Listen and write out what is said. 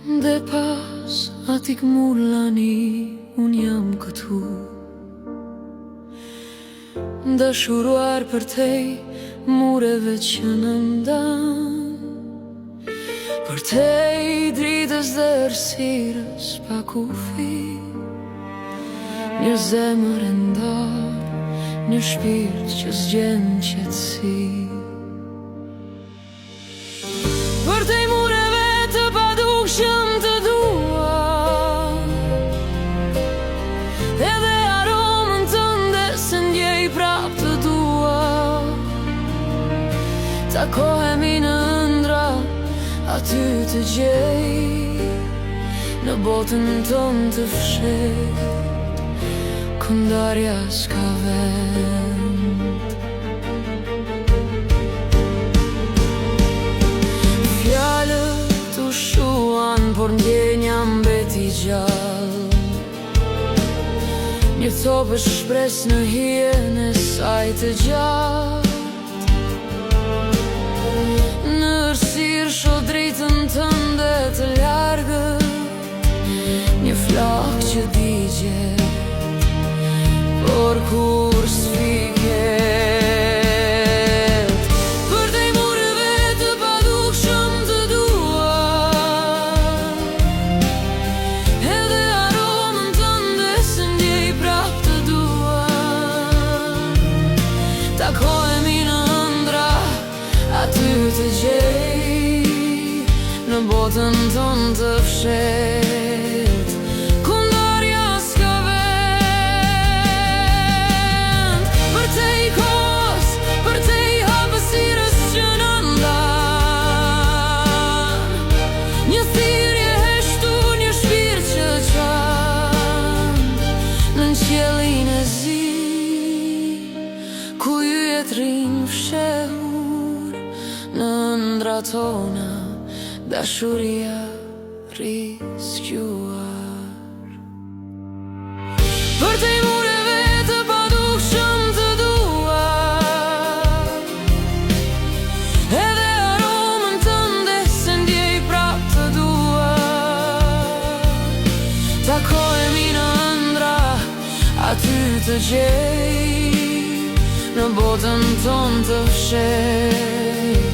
Dhe pas atik mullani unë jam këtu, dashuruar për tej mureve që në ndan, për tej dritës dhe errësirës pa kufi. Një zemër e ndar, një shpirt që s'gjen qetësi. Për tej mureve të padukshëm të dua, edhe aromën tënde se ndjej prap të dua. Takohemi në ëndra, aty të gjej, në botën tonë të fshet, ku ndarja s'ka vend. Fjalët u shuan, por ndjenja mbeti gjallë. Një copë shpres në hijen e saj të gjatë, në errësirë shoh dritën tënde të largët, një flak që digjet, por kur s'fiket. Për tej mureve të padukshëm të dua, edhe aromën tënde se ndjej prap të dua. Takohemi në ëndra, aty të gjej, në botën tonë të fshet, ku ndarja s'ka vend. Për tej kohës, për tej hapësirës që në ndan, një thirrje heshtu, një shpirt që qan, në qiellin e zi, ku yjet rrin fshehur, në ëndra tona dashuria riskjuar. Për tej mureve të padukshëm të dua, edhe aromën tënde se ndjej prap të dua. Takohemi në ëndra, aty të gjej, në botën tonë të fshet,